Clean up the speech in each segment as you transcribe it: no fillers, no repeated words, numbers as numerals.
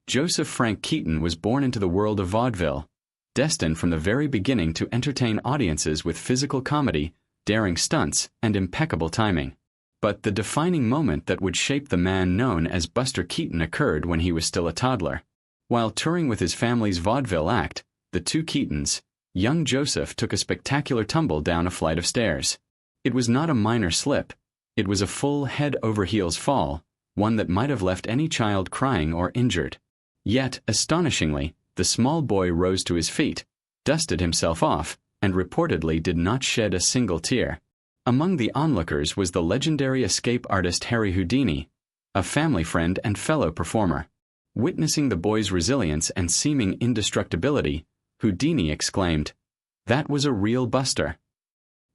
Joseph Frank Keaton was born into the world of vaudeville, destined from the very beginning to entertain audiences with physical comedy, daring stunts, and impeccable timing. But the defining moment that would shape the man known as Buster Keaton occurred when he was still a toddler. While touring with his family's vaudeville act, the two Keatons, young Joseph took a spectacular tumble down a flight of stairs. It was not a minor slip. It was a full head-over-heels fall, one that might have left any child crying or injured. Yet, astonishingly, the small boy rose to his feet, dusted himself off, and reportedly did not shed a single tear. Among the onlookers was the legendary escape artist Harry Houdini, a family friend and fellow performer. Witnessing the boy's resilience and seeming indestructibility, Houdini exclaimed, "That was a real Buster,"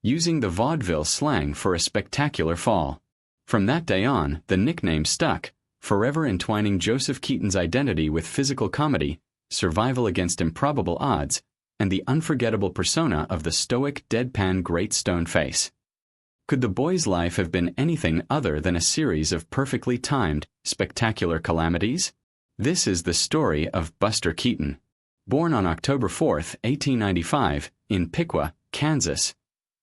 using the vaudeville slang for a spectacular fall. From that day on, the nickname stuck, forever entwining Joseph Keaton's identity with physical comedy, survival against improbable odds, and the unforgettable persona of the stoic, deadpan Great Stone Face. Could the boy's life have been anything other than a series of perfectly timed, spectacular calamities? This is the story of Buster Keaton. Born on October 4, 1895, in Piqua, Kansas,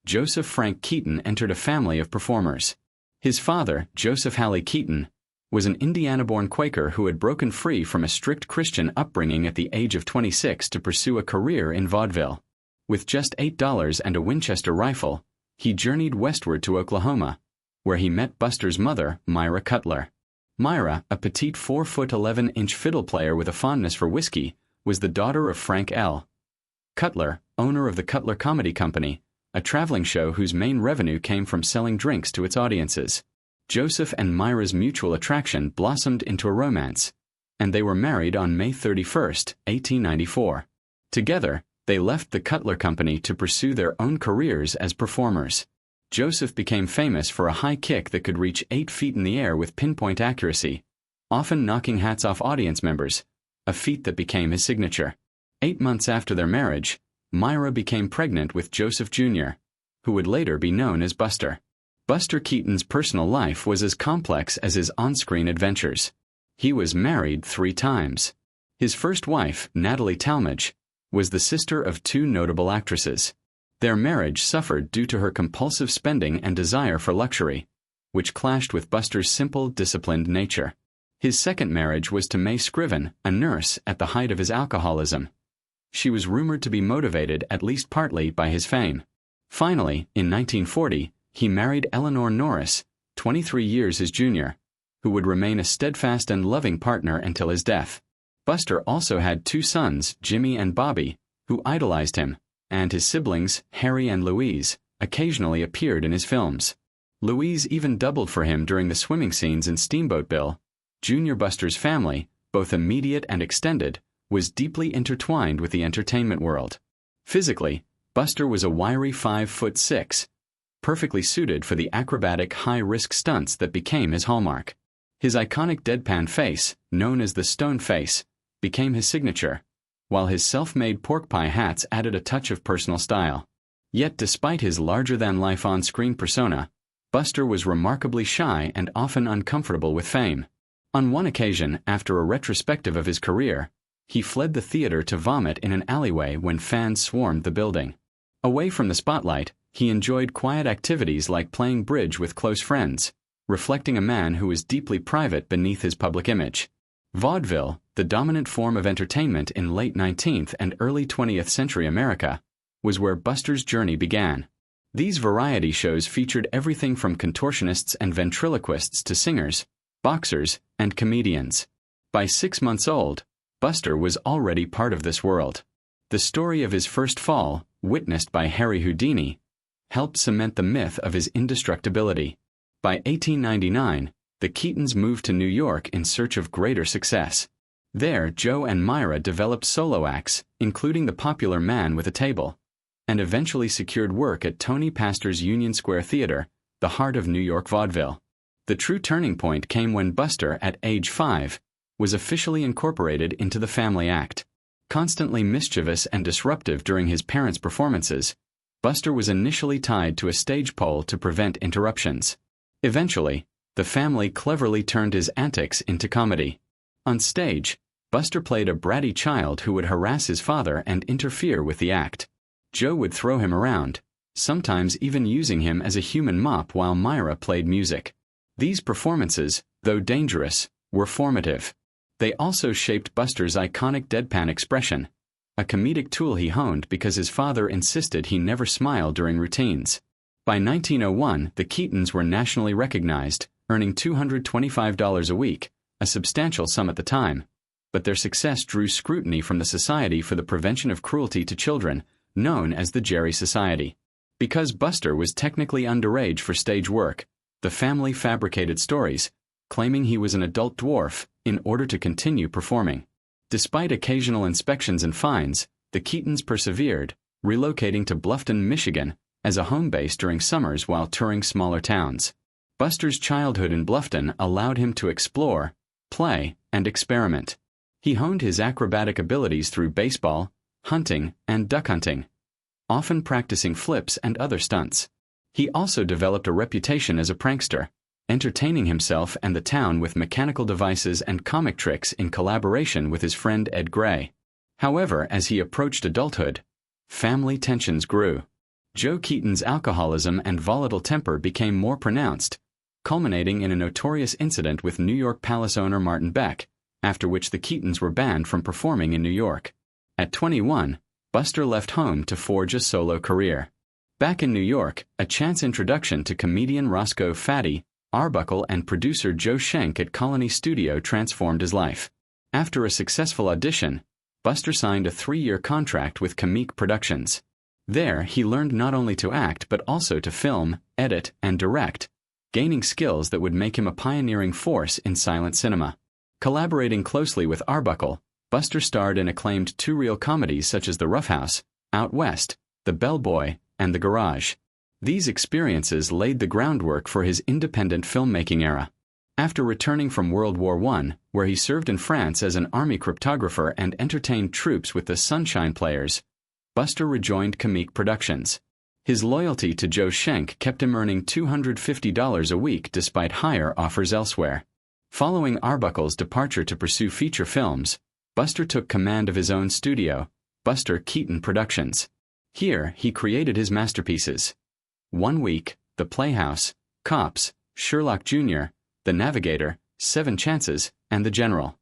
Joseph Frank Keaton entered a family of performers. His father, Joseph Halley Keaton, was an Indiana-born Quaker who had broken free from a strict Christian upbringing at the age of 26 to pursue a career in vaudeville. With just $8 and a Winchester rifle, he journeyed westward to Oklahoma, where he met Buster's mother, Myra Cutler. Myra, a petite 4'11" fiddle player with a fondness for whiskey, was the daughter of Frank L. Cutler, owner of the Cutler Comedy Company, a traveling show whose main revenue came from selling drinks to its audiences. Joseph and Myra's mutual attraction blossomed into a romance, and they were married on May 31, 1894. Together, they left the Cutler Company to pursue their own careers as performers. Joseph became famous for a high kick that could reach 8 feet in the air with pinpoint accuracy, often knocking hats off audience members, a feat that became his signature. 8 months after their marriage, Myra became pregnant with Joseph Jr., who would later be known as Buster. Buster Keaton's personal life was as complex as his on-screen adventures. He was married 3 times. His first wife, Natalie Talmadge, was the sister of 2 notable actresses. Their marriage suffered due to her compulsive spending and desire for luxury, which clashed with Buster's simple, disciplined nature. His second marriage was to May Scriven, a nurse at the height of his alcoholism. She was rumored to be motivated at least partly by his fame. Finally, in 1940, he married Eleanor Norris, 23 years his junior, who would remain a steadfast and loving partner until his death. Buster also had 2 sons, Jimmy and Bobby, who idolized him, and his siblings, Harry and Louise, occasionally appeared in his films. Louise even doubled for him during the swimming scenes in Steamboat Bill. Junior Buster's family, both immediate and extended, was deeply intertwined with the entertainment world. Physically, Buster was a wiry 5'6", perfectly suited for the acrobatic high-risk stunts that became his hallmark. His iconic deadpan face, known as the Stone Face, became his signature, while his self-made pork pie hats added a touch of personal style. Yet despite his larger-than-life on-screen persona, Buster was remarkably shy and often uncomfortable with fame. On one occasion, after a retrospective of his career, he fled the theater to vomit in an alleyway when fans swarmed the building. Away from the spotlight, he enjoyed quiet activities like playing bridge with close friends, reflecting a man who was deeply private beneath his public image. Vaudeville, the dominant form of entertainment in late 19th and early 20th century America, was where Buster's journey began. These variety shows featured everything from contortionists and ventriloquists to singers, boxers, and comedians. By 6 months old, Buster was already part of this world. The story of his first fall, witnessed by Harry Houdini, helped cement the myth of his indestructibility. By 1899, the Keatons moved to New York in search of greater success. There, Joe and Myra developed solo acts, including the popular Man with a Table, and eventually secured work at Tony Pastor's Union Square Theater, the heart of New York vaudeville. The true turning point came when Buster, at age 5, was officially incorporated into the family act. Constantly mischievous and disruptive during his parents' performances, Buster was initially tied to a stage pole to prevent interruptions. Eventually, the family cleverly turned his antics into comedy. On stage, Buster played a bratty child who would harass his father and interfere with the act. Joe would throw him around, sometimes even using him as a human mop while Myra played music. These performances, though dangerous, were formative. They also shaped Buster's iconic deadpan expression, a comedic tool he honed because his father insisted he never smile during routines. By 1901, the Keatons were nationally recognized, earning $225 a week, a substantial sum at the time. But their success drew scrutiny from the Society for the Prevention of Cruelty to Children, known as the Gerry Society. Because Buster was technically underage for stage work, the family fabricated stories, claiming he was an adult dwarf, in order to continue performing. Despite occasional inspections and fines, the Keatons persevered, relocating to Bluffton, Michigan, as a home base during summers while touring smaller towns. Buster's childhood in Bluffton allowed him to explore, play, and experiment. He honed his acrobatic abilities through baseball, hunting, and duck hunting, often practicing flips and other stunts. He also developed a reputation as a prankster, entertaining himself and the town with mechanical devices and comic tricks in collaboration with his friend Ed Gray. However, as he approached adulthood, family tensions grew. Joe Keaton's alcoholism and volatile temper became more pronounced, culminating in a notorious incident with New York Palace owner Martin Beck, after which the Keatons were banned from performing in New York. At 21, Buster left home to forge a solo career. Back in New York, a chance introduction to comedian Roscoe "Fatty" Arbuckle and producer Joe Schenck at Colony Studio transformed his life. After a successful audition, Buster signed a 3-year contract with Comique Productions. There, he learned not only to act but also to film, edit, and direct, gaining skills that would make him a pioneering force in silent cinema. Collaborating closely with Arbuckle, Buster starred in acclaimed two-reel comedies such as The Rough House, Out West, The Bellboy, and The Garage. These experiences laid the groundwork for his independent filmmaking era. After returning from World War I, where he served in France as an army cryptographer and entertained troops with the Sunshine Players, Buster rejoined Comique Productions. His loyalty to Joe Schenck kept him earning $250 a week despite higher offers elsewhere. Following Arbuckle's departure to pursue feature films, Buster took command of his own studio, Buster Keaton Productions. Here, he created his masterpieces: 1 Week, The Playhouse, Cops, Sherlock Jr., The Navigator, 7 Chances, and The General.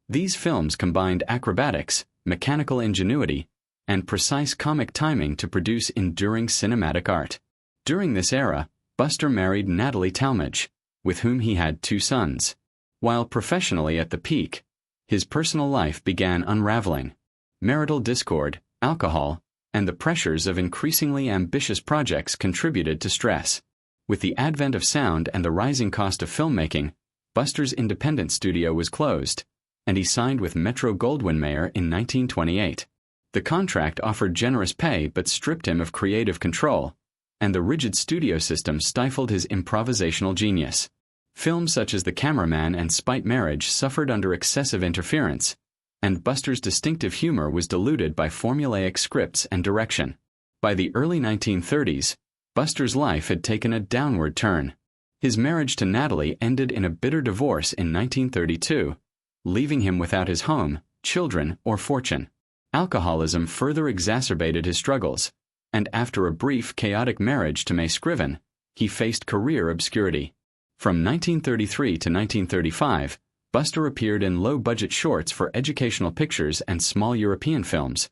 These films combined acrobatics, mechanical ingenuity, and precise comic timing to produce enduring cinematic art. During this era, Buster married Natalie Talmadge, with whom he had 2 sons. While professionally at the peak, his personal life began unraveling. Marital discord, alcohol, and the pressures of increasingly ambitious projects contributed to stress. With the advent of sound and the rising cost of filmmaking, Buster's independent studio was closed, and he signed with Metro-Goldwyn-Mayer in 1928. The contract offered generous pay but stripped him of creative control, and the rigid studio system stifled his improvisational genius. Films such as The Cameraman and Spite Marriage suffered under excessive interference, and Buster's distinctive humor was diluted by formulaic scripts and direction. By the early 1930s, Buster's life had taken a downward turn. His marriage to Natalie ended in a bitter divorce in 1932, leaving him without his home, children, or fortune. Alcoholism further exacerbated his struggles, and after a brief, chaotic marriage to May Scriven, he faced career obscurity. From 1933 to 1935, Buster appeared in low-budget shorts for educational pictures and small European films,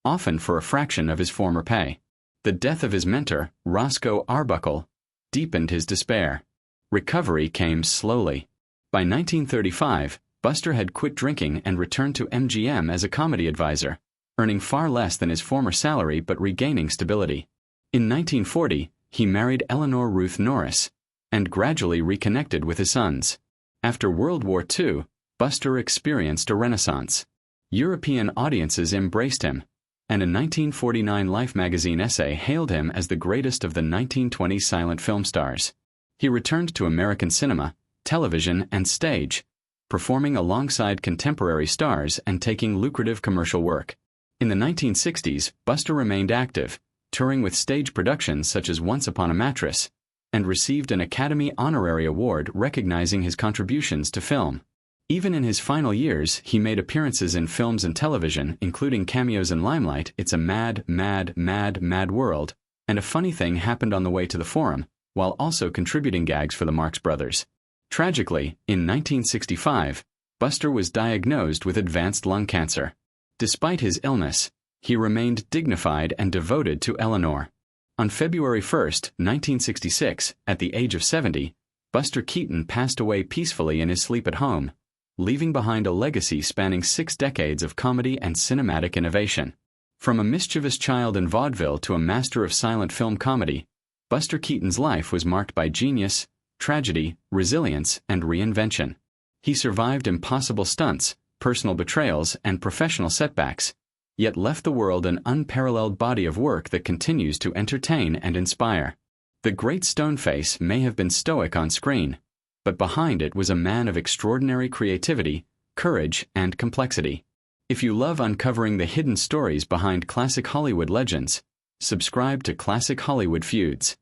often for a fraction of his former pay. The death of his mentor, Roscoe Arbuckle, deepened his despair. Recovery came slowly. By 1935, Buster had quit drinking and returned to MGM as a comedy advisor, earning far less than his former salary but regaining stability. In 1940, he married Eleanor Ruth Norris, and gradually reconnected with his sons. After World War II, Buster experienced a renaissance. European audiences embraced him, and a 1949 Life magazine essay hailed him as the greatest of the 1920s silent film stars. He returned to American cinema, television, and stage, performing alongside contemporary stars and taking lucrative commercial work. In the 1960s, Buster remained active, touring with stage productions such as Once Upon a Mattress, and received an Academy Honorary Award recognizing his contributions to film. Even in his final years, he made appearances in films and television, including cameos in Limelight, It's a Mad, Mad, Mad, Mad World, and A Funny Thing Happened on the Way to the Forum, while also contributing gags for the Marx Brothers. Tragically, in 1965, Buster was diagnosed with advanced lung cancer. Despite his illness, he remained dignified and devoted to Eleanor. On February 1, 1966, at the age of 70, Buster Keaton passed away peacefully in his sleep at home, leaving behind a legacy spanning 6 decades of comedy and cinematic innovation. From a mischievous child in vaudeville to a master of silent film comedy, Buster Keaton's life was marked by genius, tragedy, resilience, and reinvention. He survived impossible stunts, personal betrayals, and professional setbacks, yet left the world an unparalleled body of work that continues to entertain and inspire. The great stoneface may have been stoic on screen, but behind it was a man of extraordinary creativity, courage, and complexity. If you love uncovering the hidden stories behind classic Hollywood legends, subscribe to Classic Hollywood Feuds.